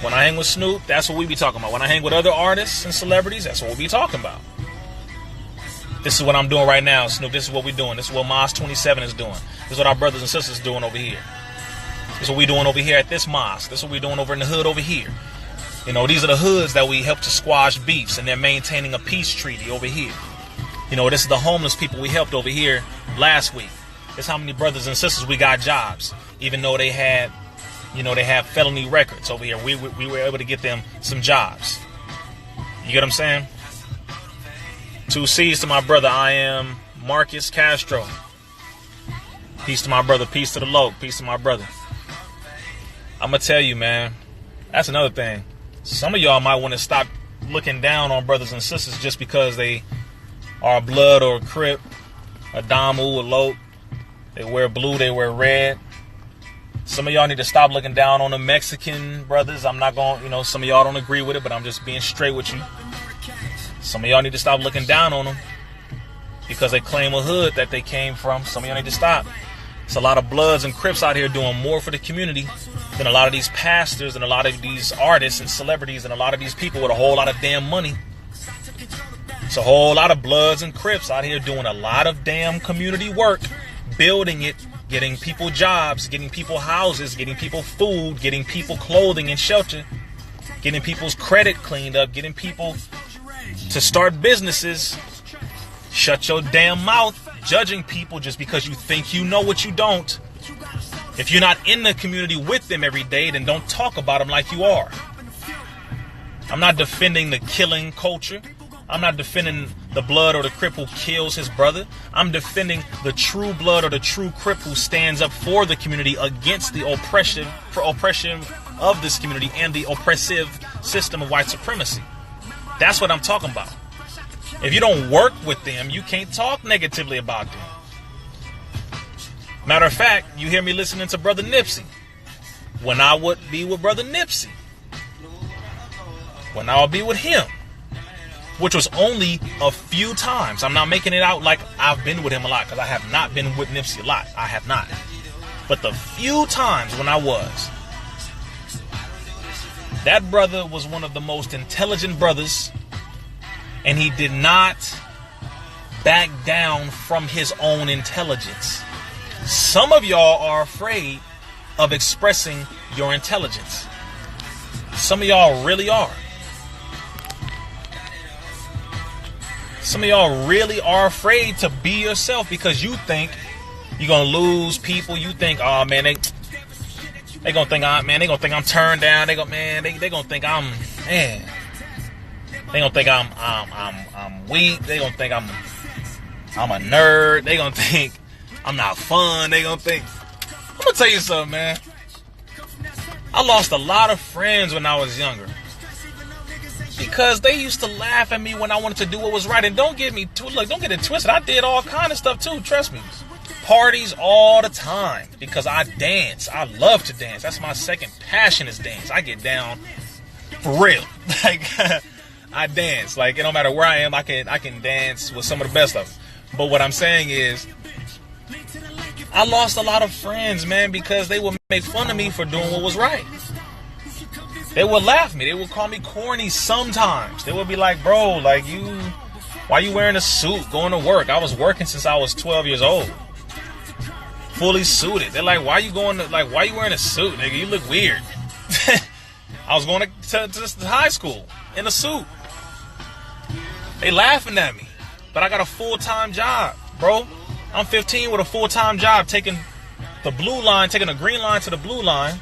When I hang with Snoop, that's what we be talking about. When I hang with other artists and celebrities, that's what we be talking about. This is what I'm doing right now, Snoop. This is what we're doing. This is what Mosque 27 is doing. This is what our brothers and sisters are doing over here. This is what we're doing over here at this mosque. This is what we're doing over in the hood over here. You know, these are the hoods that we help to squash beefs, and they're maintaining a peace treaty over here. You know, this is the homeless people we helped over here last week. This is how many brothers and sisters we got jobs, even though they had, they have felony records over here. We were able to get them some jobs. You get what I'm saying? 2 C's to my brother. I am Marcus Castro. Peace to my brother. Peace to the Loke. Peace to my brother. I'm going to tell you, man, that's another thing. Some of y'all might want to stop looking down on brothers and sisters just because they are Blood or Crip, a Damu, a Loke. They wear blue, they wear red. Some of y'all need to stop looking down on the Mexican brothers. I'm not going, some of y'all don't agree with it, but I'm just being straight with you. Some of y'all need to stop looking down on them because they claim a hood that they came from. Some of y'all need to stop. It's a lot of Bloods and Crips out here doing more for the community than a lot of these pastors and a lot of these artists and celebrities and a lot of these people with a whole lot of damn money. It's a whole lot of Bloods and Crips out here doing a lot of damn community work, building it, getting people jobs, getting people houses, getting people food, getting people clothing and shelter, getting people's credit cleaned up, getting people to start businesses. Shut your damn mouth judging people just because you think you know what you don't. If you're not in the community with them every day, then don't talk about them like you are. I'm not defending the killing culture. I'm not defending the Blood or the Crip who kills his brother. I'm defending the true Blood or the true Crip who stands up for the community against the oppression of this community and the oppressive system of white supremacy. That's what I'm talking about. If you don't work with them, you can't talk negatively about them. Matter of fact, you hear me listening to Brother Nipsey. When I would be with Brother Nipsey, when I would be with him, which was only a few times. I'm not making it out like I've been with him a lot, because I have not been with Nipsey a lot. I have not. But the few times when I was, That brother was one of the most intelligent brothers, and he did not back down from his own intelligence. Some of y'all are afraid of expressing your intelligence. Some of y'all really are. Some of y'all really are afraid to be yourself because you think you're gonna lose people. You think, oh man, they gonna think I'm turned down. They gonna think I'm weak. They gonna think I'm a nerd. They gonna think I'm not fun. They gonna think. I'm gonna tell you something, man. I lost a lot of friends when I was younger because they used to laugh at me when I wanted to do what was right. And don't get it twisted. I did all kind of stuff too. Trust me. Parties all the time because I dance. I love to dance. That's my second passion is dance. I get down for real. Like I dance. Like it don't matter where I am. I can dance with some of the best of them. But what I'm saying is, I lost a lot of friends, man, because they would make fun of me for doing what was right. They would laugh at me. They would call me corny sometimes. They would be like, bro, like why you wearing a suit going to work? I was working since I was 12 years old. Fully suited. They're like, why you wearing a suit, nigga? You look weird. I was going to high school in a suit. They laughing at me. But I got a full-time job, bro. I'm 15 with a full-time job, taking the blue line, taking the green line to the blue line,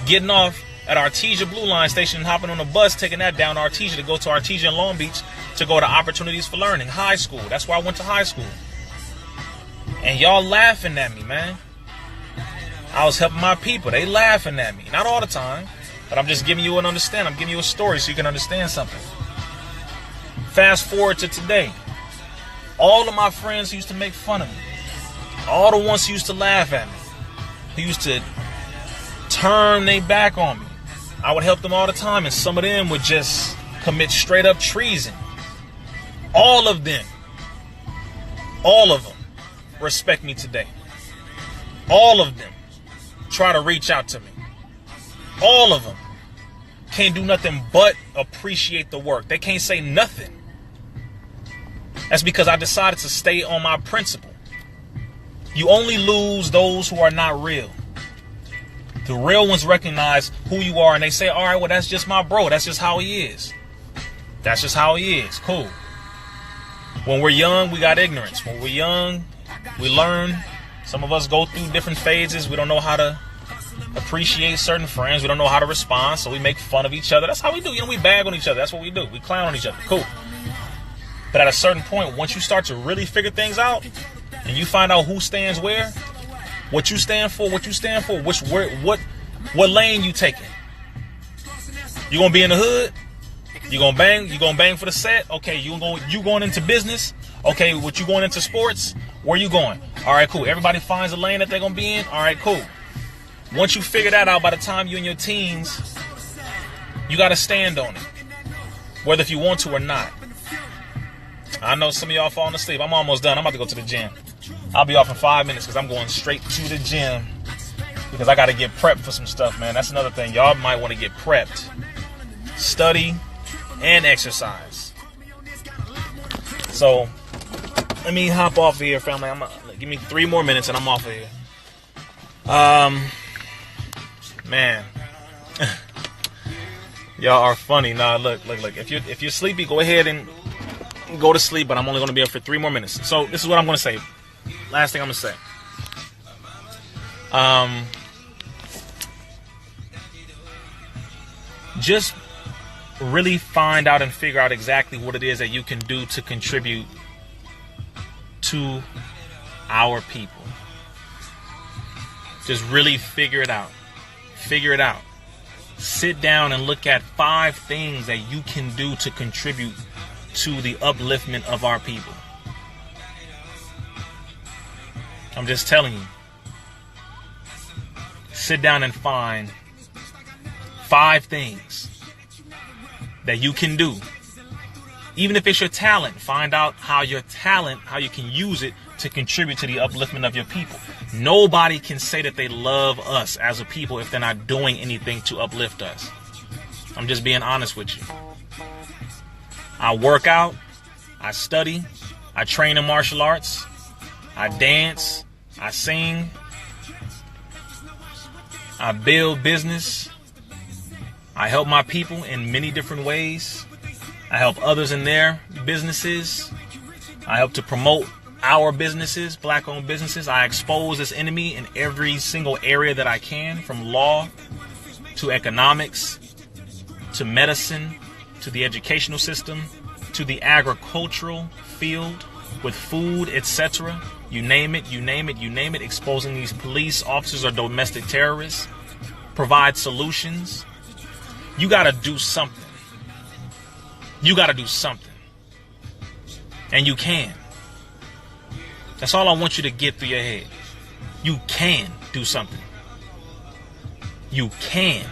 getting off at Artesia Blue Line station and hopping on a bus, taking that down to Artesia to go to Artesia and Long Beach to go to Opportunities for Learning, high school. That's where I went to high school. And y'all laughing at me, man. I was helping my people. They laughing at me. Not all the time, but I'm just giving you an understanding. I'm giving you a story so you can understand something. Fast forward to today. All of my friends who used to make fun of me, all the ones who used to laugh at me, who used to turn their back on me, I would help them all the time, and some of them would just commit straight up treason. All of them respect me today. All of them try to reach out to me. All of them can't do nothing but appreciate the work. They can't say nothing. That's because I decided to stay on my principle. You only lose those who are not real. The real ones recognize who you are and they say, all right, well, that's just my bro. That's just how he is. That's just how he is. Cool. When we're young, we got ignorance. When we're young, we learn. Some of us go through different phases. We don't know how to appreciate certain friends. We don't know how to respond. So we make fun of each other. That's how we do. We bag on each other. That's what we do. We clown on each other. Cool. But at a certain point, once you start to really figure things out and you find out who stands where, what you stand for, what lane you taking. You gonna be in the hood? You gonna bang for the set? Okay, you going into business? Okay, what you going into sports? Where you going? All right, cool. Everybody finds a lane that they're gonna be in. All right, cool. Once you figure that out, by the time you're in your teens, you gotta stand on it, whether if you want to or not. I know some of y'all falling asleep. I'm almost done. I'm about to go to the gym. I'll be off in 5 minutes because I'm going straight to the gym because I got to get prepped for some stuff, man. That's another thing. Y'all might want to get prepped. Study and exercise. So, let me hop off here, family. Give me 3 more minutes and I'm off of here. Man. Y'all are funny. Nah, look. If you're sleepy, go ahead and go to sleep, but I'm only going to be up for 3 more minutes. So this is what I'm going to say. Last thing I'm going to say. Just really find out and figure out exactly what it is that you can do to contribute to our people. Just really figure it out. Figure it out. Sit down and look at 5 things that you can do to contribute to the upliftment of our people. I'm just telling you. Sit down and find 5 things that you can do. Even if it's your talent, find out how you can use it to contribute to the upliftment of your people. Nobody can say that they love us as a people if they're not doing anything to uplift us. I'm just being honest with you. I work out, I study, I train in martial arts, I dance, I sing, I build business, I help my people in many different ways. I help others in their businesses. I help to promote our businesses, black-owned businesses. I expose this enemy in every single area that I can, from law to economics to medicine to the educational system to the agricultural field with food, etc. You name it, you name it, you name it. Exposing these police officers or domestic terrorists. Provide solutions. You got to do something. You got to do something. And you can. That's all I want you to get through your head. You can do something. You can.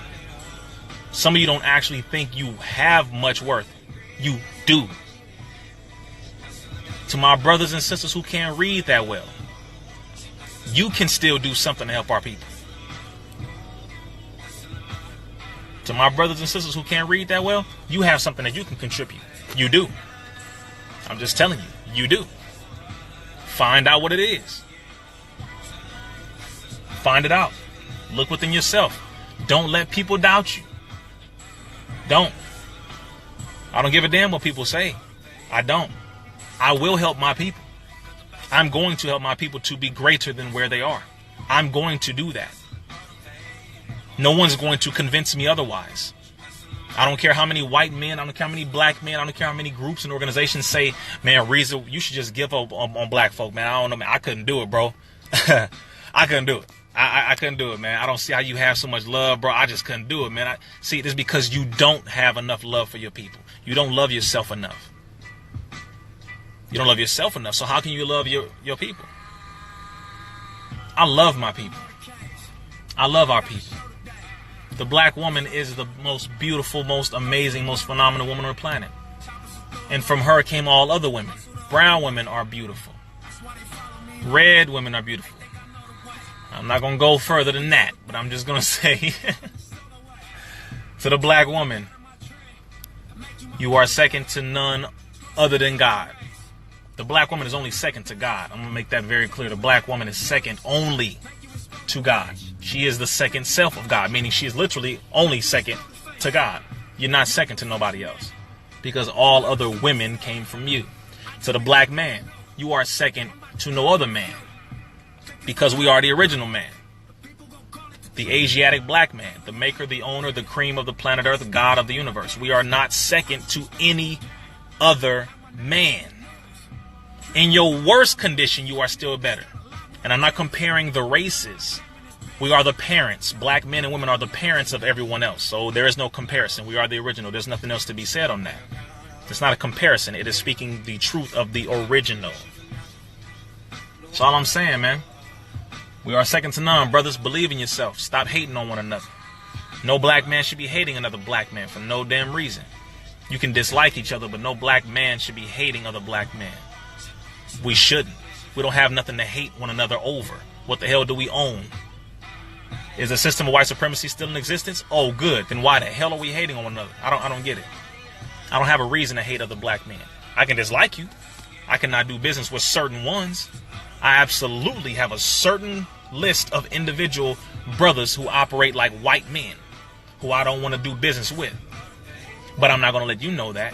Some of you don't actually think you have much worth. You do. To my brothers and sisters who can't read that well, you can still do something to help our people. To my brothers and sisters who can't read that well, you have something that you can contribute. You do. I'm just telling you, you do. Find out what it is. Find it out. Look within yourself. Don't let people doubt you. Don't. I don't give a damn what people say. I don't. I will help my people. I'm going to help my people to be greater than where they are. I'm going to do that. No one's going to convince me otherwise. I don't care how many white men, I don't care how many black men, I don't care how many groups and organizations say, man, Rizza, you should just give up on black folk, man. I don't know, man. I couldn't do it, bro. I couldn't do it. I couldn't do it, man. I don't see how you have so much love, bro. I just couldn't do it, man. See, this is because you don't have enough love for your people. You don't love yourself enough. You don't love yourself enough. So how can you love your people? I love my people. I love our people. The black woman is the most beautiful, most amazing, most phenomenal woman on the planet. And from her came all other women. Brown women are beautiful. Red women are beautiful. I'm not going to go further than that, but I'm just going to say to the black woman, you are second to none other than God. The black woman is only second to God. I'm going to make that very clear. The black woman is second only to God. She is the second self of God, meaning she is literally only second to God. You're not second to nobody else because all other women came from you. To the black man, you are second to no other man because we are the original man. The Asiatic black man, the maker, the owner, the cream of the planet Earth, God of the universe. We are not second to any other man. In your worst condition, you are still better. And I'm not comparing the races. We are the parents. Black men and women are the parents of everyone else. So there is no comparison. We are the original. There's nothing else to be said on that. It's not a comparison. It is speaking the truth of the original. That's all I'm saying, man. We are second to none. Brothers, believe in yourself. Stop hating on one another. No black man should be hating another black man for no damn reason. You can dislike each other, but no black man should be hating other black men. We shouldn't. We don't have nothing to hate one another over. What the hell do we own? Is the system of white supremacy still in existence? Oh, good. Then why the hell are we hating on one another? I don't get it. I don't have a reason to hate other black men. I can dislike you. I cannot do business with certain ones. I absolutely have a certain list of individual brothers who operate like white men, who I don't want to do business with. But I'm not going to let you know that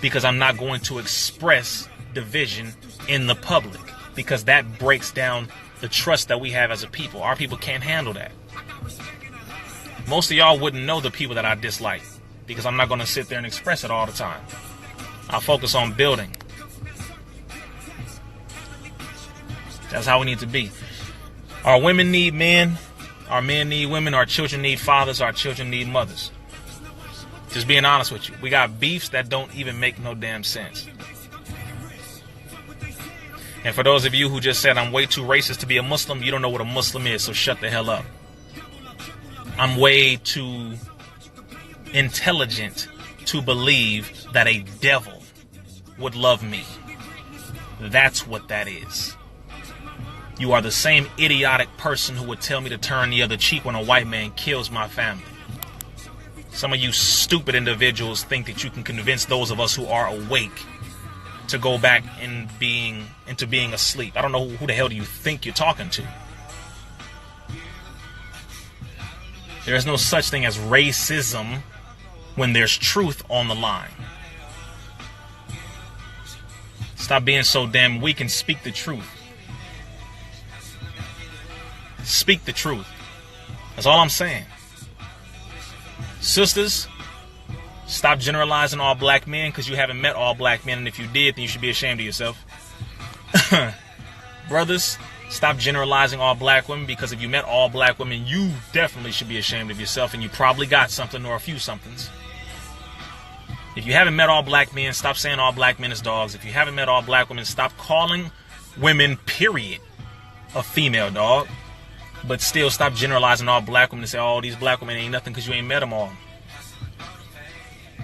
because I'm not going to express division in the public because that breaks down the trust that we have as a people. Our people can't handle that. Most of y'all wouldn't know the people that I dislike because I'm not going to sit there and express it all the time. I'll focus on building. That's how we need to be. Our women need men. Our men need women. Our children need fathers. Our children need mothers. Just being honest with you. We got beefs that don't even make no damn sense. And for those of you who just said I'm way too racist to be a Muslim, you don't know what a Muslim is, so shut the hell up. I'm way too intelligent to believe that a devil would love me. That's what that is. You are the same idiotic person who would tell me to turn the other cheek when a white man kills my family. Some of you stupid individuals think that you can convince those of us who are awake to go back into being asleep. I don't know who the hell do you think you're talking to. There is no such thing as racism when there's truth on the line. Stop being so damn weak and speak the truth. Speak the truth. That's all I'm saying. Sisters, stop generalizing all black men because you haven't met all black men, and if you did, then you should be ashamed of yourself. Brothers, stop generalizing all black women because if you met all black women, you definitely should be ashamed of yourself, and you probably got something or a few somethings. If you haven't met all black men, stop saying all black men is dogs. If you haven't met all black women, stop calling women, period, a female dog. But still stop generalizing all black women and say, oh, these black women ain't nothing because you ain't met them all.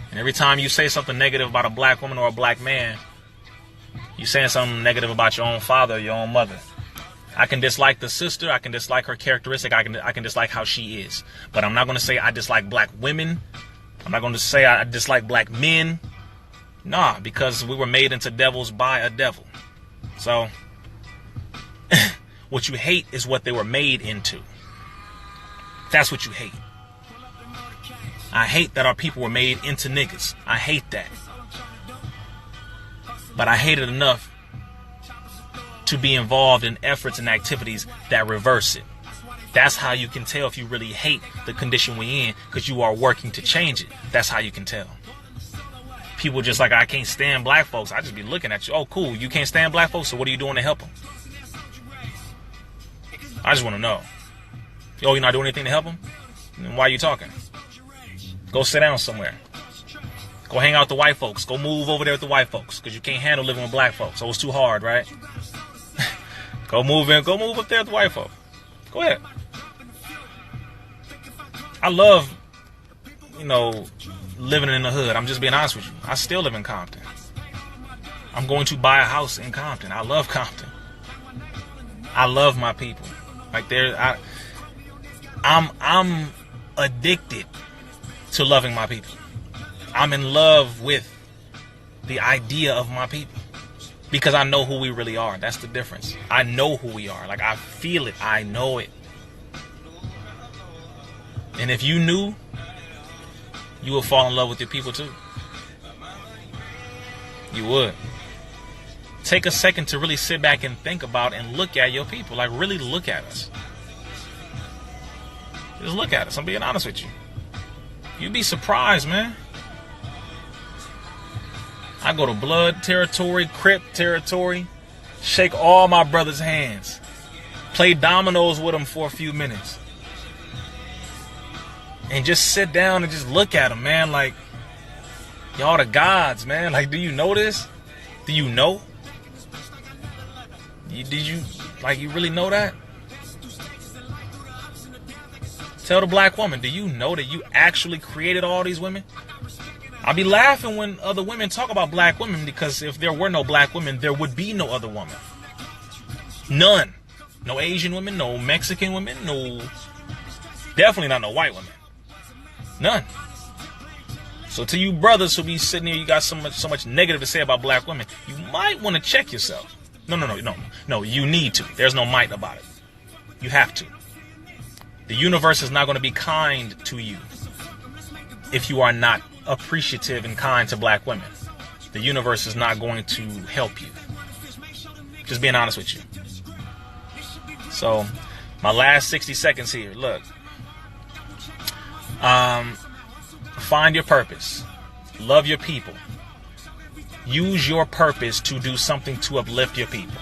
And every time you say something negative about a black woman or a black man, you're saying something negative about your own father or your own mother. I can dislike the sister. I can dislike her characteristic. I can dislike how she is. But I'm not going to say I dislike black women. I'm not going to say I dislike black men. Nah, because we were made into devils by a devil. So what you hate is what they were made into. That's what you hate. I hate that our people were made into niggas. I hate that. But I hate it enough to be involved in efforts and activities that reverse it. That's how you can tell if you really hate the condition we're in, because you are working to change it. That's how you can tell. People just like, I can't stand black folks. I just be looking at you. Oh, cool. You can't stand black folks, so what are you doing to help them? I just want to know. Oh, you're not doing anything to help them? Then why are you talking? Go sit down somewhere. Go hang out with the white folks. Go move over there with the white folks, because you can't handle living with black folks. So it's too hard, right? Go move in. Go move up there with the white folks. Go ahead. I love, living in the hood. I'm just being honest with you. I still live in Compton. I'm going to buy a house in Compton. I love Compton. I love my people. Like I'm addicted to loving my people. I'm in love with the idea of my people because I know who we really are. That's the difference. I know who we are. Like, I feel it. I know it. And if you knew, you would fall in love with your people too. You would. Take a second to really sit back and think about and look at your people. Like, really look at us. Just look at us. I'm being honest with you. You'd be surprised, man. I go to blood territory, Crip territory, shake all my brothers' hands, play dominoes with them for a few minutes, and just sit down and just look at them, man. Like, y'all the gods, man. Like, do you know this? Do you know? Did you really know that? Tell the black woman, do you know that you actually created all these women? I'll be laughing when other women talk about black women, because if there were no black women, there would be no other woman. None. No Asian women, no Mexican women, no, definitely not no white women. None. So to you brothers who be sitting here, you got so much negative to say about black women, you might want to check yourself. No, you need to. There's no might about it. You have to. The universe is not going to be kind to you if you are not appreciative and kind to black women. The universe is not going to help you. Just being honest with you. So, my last 60 seconds here. Look. Find your purpose. Love your people. Use your purpose to do something to uplift your people.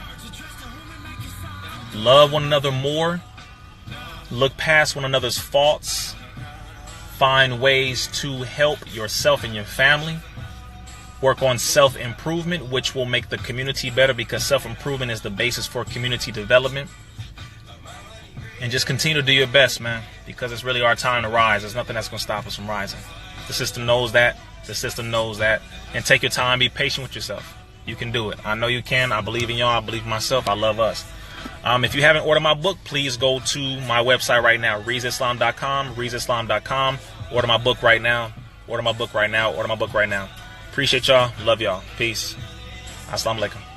Love one another more. Look past one another's faults. Find ways to help yourself and your family. Work on self-improvement, which will make the community better, because self-improvement is the basis for community development. And just continue to do your best, man, because it's really our time to rise. There's nothing that's going to stop us from rising. The system knows that. The system knows that. And take your time. Be patient with yourself. You can do it. I know you can. I believe in y'all. I believe in myself. I love us. If you haven't ordered my book, please go to my website right now, RizzaIslam.com, RizzaIslam.com. Order my book right now. Order my book right now. Order my book right now. Appreciate y'all. Love y'all. Peace. Assalamu alaikum.